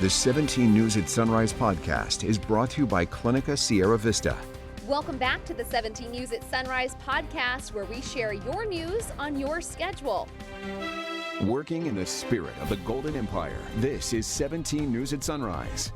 The 17 News at Sunrise podcast is brought to you by Clinica Sierra Vista. Welcome back to the 17 News at Sunrise podcast, where we share your news on your schedule. Working in the spirit of the Golden Empire, this is 17 News at Sunrise.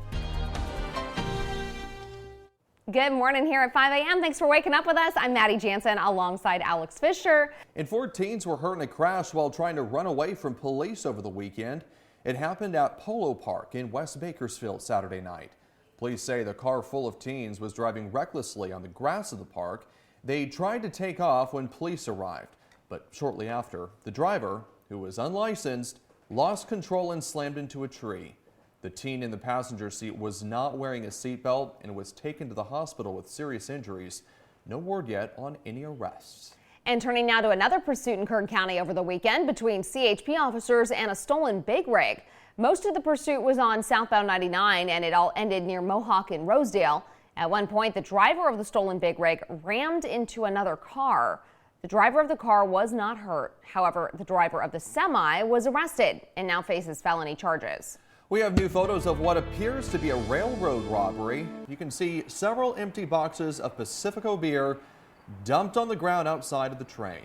Good morning here at 5 a.m. Thanks for waking up with us. I'm Maddie Jansen alongside Alex Fisher. And 4 teens were hurt in a crash while trying to run away from police over the weekend. It happened at Polo Park in West Bakersfield Saturday night. Police say the car full of teens was driving recklessly on the grass of the park. They tried to take off when police arrived, but shortly after, the driver, who was unlicensed, lost control and slammed into a tree. The teen in the passenger seat was not wearing a seatbelt and was taken to the hospital with serious injuries. No word yet on any arrests. And turning now to another pursuit in Kern County over the weekend between CHP officers and a stolen big rig. Most of the pursuit was on southbound 99 and it all ended near Mohawk and Rosedale. At one point, the driver of the stolen big rig rammed into another car. The driver of the car was not hurt. However, the driver of the semi was arrested and now faces felony charges. We have new photos of what appears to be a railroad robbery. You can see several empty boxes of Pacifico beer dumped on the ground outside of the train.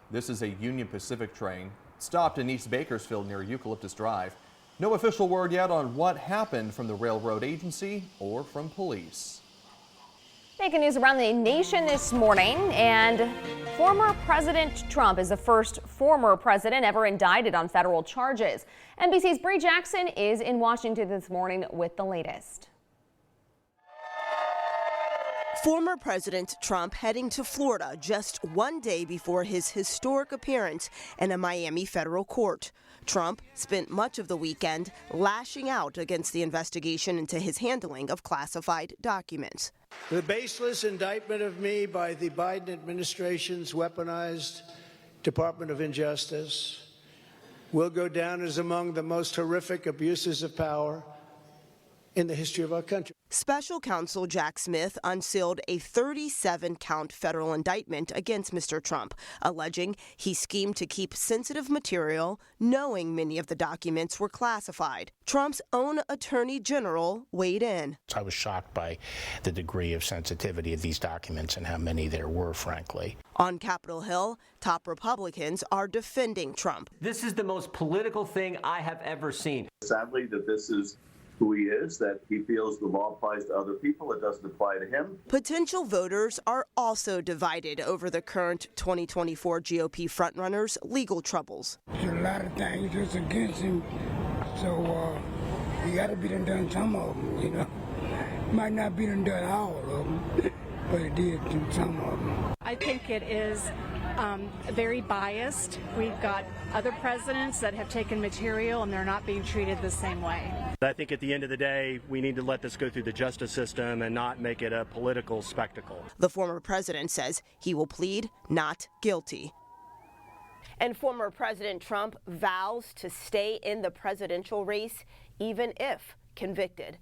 This is a Union Pacific train. It stopped in East Bakersfield near Eucalyptus Drive. No official word yet on what happened from the railroad agency or from police. Making news around the nation this morning, and former President Trump is the first former president ever indicted on federal charges. NBC's Bree Jackson is in Washington this morning with the latest. Former President Trump heading to Florida just one day before his historic appearance in a Miami federal court. Trump spent much of the weekend lashing out against the investigation into his handling of classified documents. The baseless indictment of me by the Biden administration's weaponized Department of Injustice will go down as among the most horrific abuses of power in the history of our country. Special counsel Jack Smith unsealed a 37-count federal indictment against Mr. Trump, alleging he schemed to keep sensitive material, knowing many of the documents were classified. Trump's own attorney general weighed in. I was shocked by the degree of sensitivity of these documents and how many there were, frankly. On Capitol Hill, top Republicans are defending Trump. This is the most political thing I have ever seen. Sadly, that this is who he is, that he feels the law applies to other people, it doesn't apply to him. Potential voters are also divided over the current 2024 GOP frontrunner's legal troubles. There's a lot of things just against him, so you got to be done some of them, you know. Might not be done all of them, but it did do some of them. I think it is very biased. We've got other presidents that have taken material and they're not being treated the same way. I think at the end of the day, we need to let this go through the justice system and not make it a political spectacle. The former president says he will plead not guilty. And former President Trump vows to stay in the presidential race even if convicted.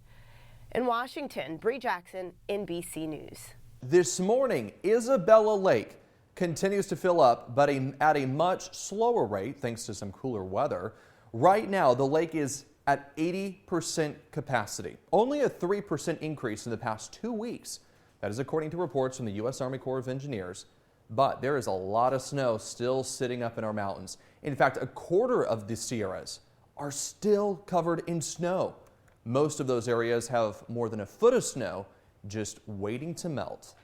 In Washington, Bree Jackson, NBC News. This morning, Isabella Lake continues to fill up, but at a much slower rate thanks to some cooler weather. Right now, the lake is at 80% capacity, only a 3% increase in the past 2 weeks. That is according to reports from the U.S. Army Corps of Engineers. But there is a lot of snow still sitting up in our mountains. In fact, a quarter of the Sierras are still covered in snow. Most of those areas have more than a foot of snow just waiting to melt.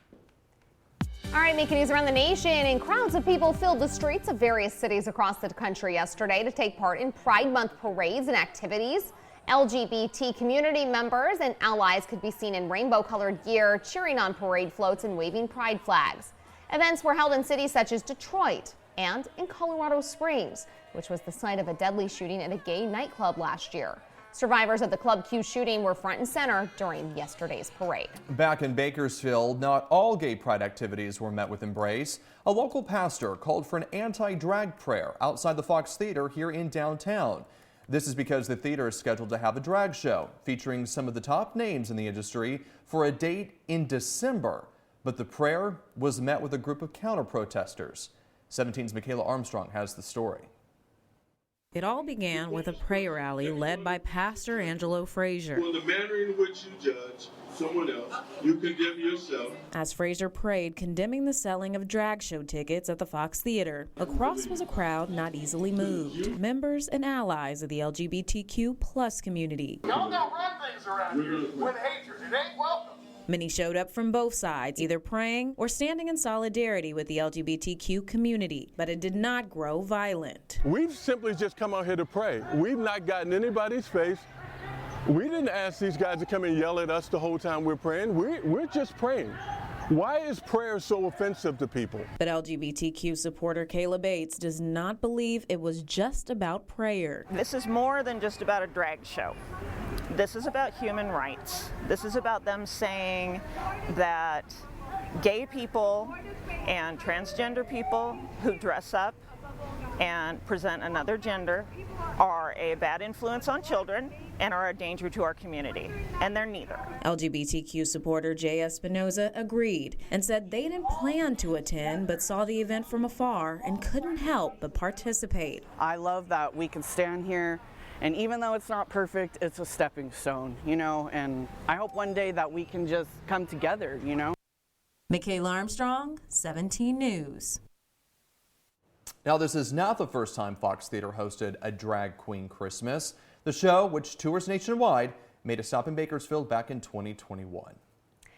All right, making news around the nation, and crowds of people filled the streets of various cities across the country yesterday to take part in Pride Month parades and activities. LGBT community members and allies could be seen in rainbow-colored gear, cheering on parade floats and waving pride flags. Events were held in cities such as Detroit and in Colorado Springs, which was the site of a deadly shooting at a gay nightclub last year. Survivors of the Club Q shooting were front and center during yesterday's parade. Back in Bakersfield, not all gay pride activities were met with embrace. A local pastor called for an anti-drag prayer outside the Fox Theater here in downtown. This is because the theater is scheduled to have a drag show featuring some of the top names in the industry for a date in December. But the prayer was met with a group of counter-protesters. 17's Michaela Armstrong has the story. It all began with a prayer rally led by Pastor Angelo Frazier. For the manner in which you judge someone else, you condemn yourself. As Frazier prayed, condemning the selling of drag show tickets at the Fox Theater, across was a crowd not easily moved. Members and allies of the LGBTQ plus community. Y'all don't run things around here with hatred. It ain't welcome. Many showed up from both sides, either praying or standing in solidarity with the LGBTQ community, but it did not grow violent. We've simply just come out here to pray. We've not gotten anybody's face. We didn't ask these guys to come and yell at us the whole time we're praying. We're just praying. Why is prayer so offensive to people? But LGBTQ supporter Kayla Bates does not believe it was just about prayer. This is more than just about a drag show. This is about human rights. This is about them saying that gay people and transgender people who dress up and present another gender are a bad influence on children and are a danger to our community, and they're neither. LGBTQ supporter Jay Espinoza agreed and said they didn't plan to attend but saw the event from afar and couldn't help but participate. I love that we can stand here, and even though it's not perfect, it's a stepping stone, you know, and I hope one day that we can just come together, you know. Michaela Armstrong, 17 News. Now, this is not the first time Fox Theater hosted a Drag Queen Christmas. The show, which tours nationwide, made a stop in Bakersfield back in 2021.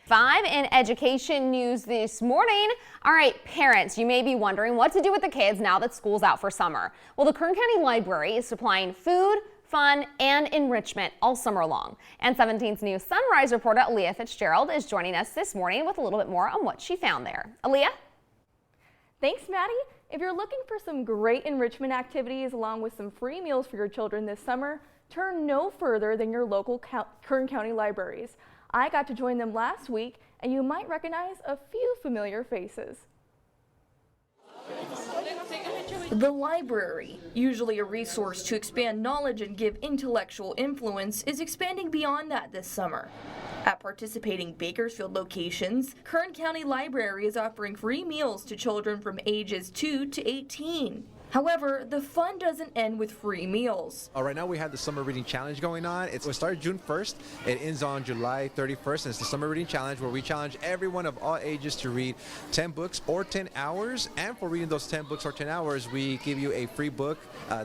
5 in education news this morning. All right, parents, you may be wondering what to do with the kids now that school's out for summer. Well, the Kern County Library is supplying food, fun, and enrichment all summer long. And 17's News Sunrise reporter Aaliyah Fitzgerald is joining us this morning with a little bit more on what she found there. Aaliyah? Thanks, Maddie. If you're looking for some great enrichment activities along with some free meals for your children this summer, turn no further than your local Kern County libraries. I got to join them last week, and you might recognize a few familiar faces. The library, usually a resource to expand knowledge and give intellectual influence, is expanding beyond that this summer. At participating Bakersfield locations, Kern County Library is offering free meals to children from ages 2 to 18. However, the fun doesn't end with free meals. Right now we have the Summer Reading Challenge going on. It started June 1st. It ends on July 31st, and it's the Summer Reading Challenge where we challenge everyone of all ages to read 10 books or 10 hours. And for reading those 10 books or 10 hours, we give you a free book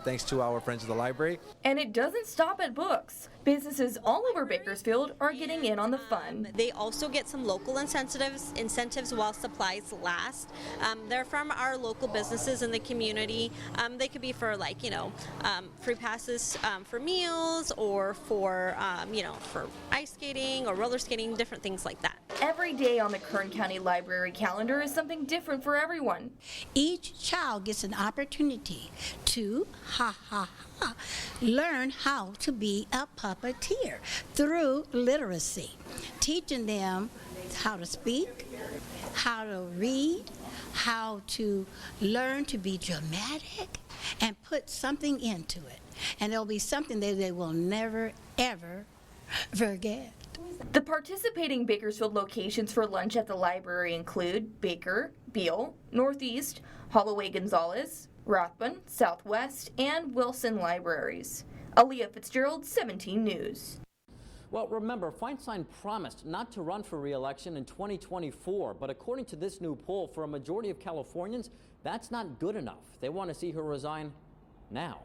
thanks to our friends at the library. And it doesn't stop at books. Businesses all over Bakersfield are getting in on the fun. They also get some local incentives while supplies last. They're from our local businesses in the community. They could be for free passes for meals or for for ice skating or roller skating, different things like that. Every day on the Kern County Library calendar is something different for everyone. Each child gets an opportunity to learn how to be a puppeteer through literacy, teaching them how to speak, how to read, how to learn to be dramatic and put something into it. And it'll be something that they will never, ever forget. The participating Bakersfield locations for lunch at the library include Baker, Beale, Northeast, Holloway Gonzalez, Rathbun, Southwest, and Wilson libraries. Aaliyah Fitzgerald, 17 News. Well, remember, Feinstein promised not to run for re-election in 2024, but according to this new poll, for a majority of Californians, that's not good enough. They want to see her resign now.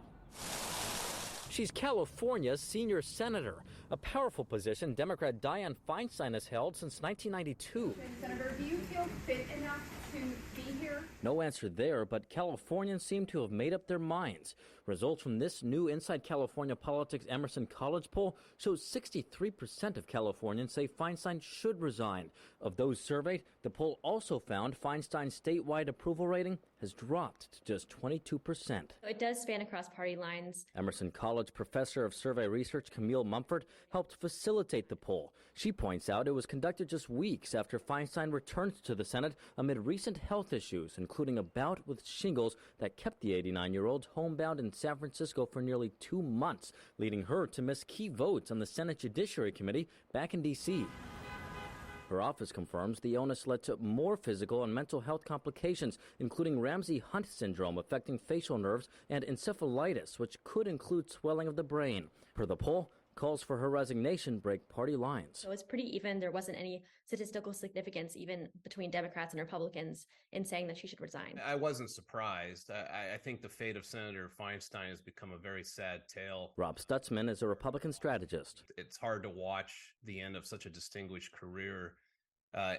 She's California's senior senator, a powerful position Democrat Diane Feinstein has held since 1992. Senator, do you feel fit enough to be here? No answer there, but Californians seem to have made up their minds. Results from this new Inside California Politics Emerson College poll shows 63% of Californians say Feinstein should resign. Of those surveyed, the poll also found Feinstein's statewide approval rating has dropped to just 22%. It does span across party lines. Emerson College professor of survey research Camille Mumford helped facilitate the poll. She points out it was conducted just weeks after Feinstein returned to the Senate amid recent health issues, including a bout with shingles that kept the 89-year-old homebound in San Francisco for nearly 2 months, leading her to miss key votes on the Senate Judiciary Committee back in D.C. Her office confirms the illness led to more physical and mental health complications, including Ramsay-Hunt syndrome affecting facial nerves and encephalitis, which could include swelling of the brain. Per the poll, calls for her resignation break party lines. So it's pretty even. There wasn't any statistical significance even between Democrats and Republicans in saying that she should resign. I wasn't surprised. I think the fate of Senator Feinstein has become a very sad tale. Rob Stutzman is a Republican strategist. It's hard to watch the end of such a distinguished career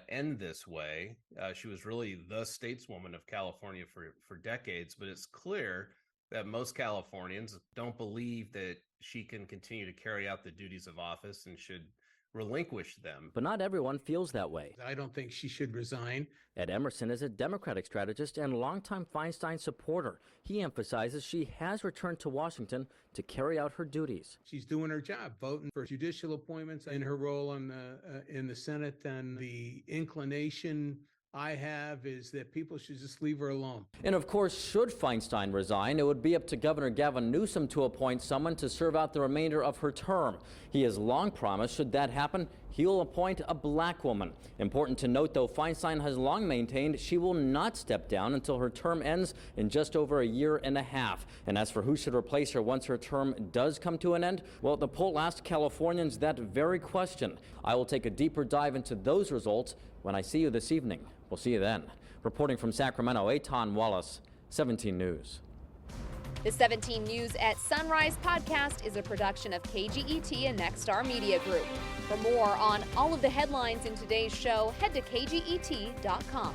end this way. She was really the stateswoman of California for decades, but it's clear that most Californians don't believe that she can continue to carry out the duties of office and should relinquish them. But not everyone feels that way. I don't think she should resign. Ed Emerson is a Democratic strategist and longtime Feinstein supporter. He emphasizes she has returned to Washington to carry out her duties. She's doing her job, voting for judicial appointments in her role in the Senate, and the inclination I have is that people should just leave her alone. And of course, should Feinstein resign, it would be up to Governor Gavin Newsom to appoint someone to serve out the remainder of her term. He has long promised, should that happen, he'll appoint a black woman. Important to note, though, Feinstein has long maintained she will not step down until her term ends in just over a year and a half. And as for who should replace her once her term does come to an end, well, the poll asked Californians that very question. I will take a deeper dive into those results when I see you this evening. We'll see you then. Reporting from Sacramento, Eitan Wallace, 17 News. The 17 News at Sunrise podcast is a production of KGET and Nexstar Media Group. For more on all of the headlines in today's show, head to kget.com.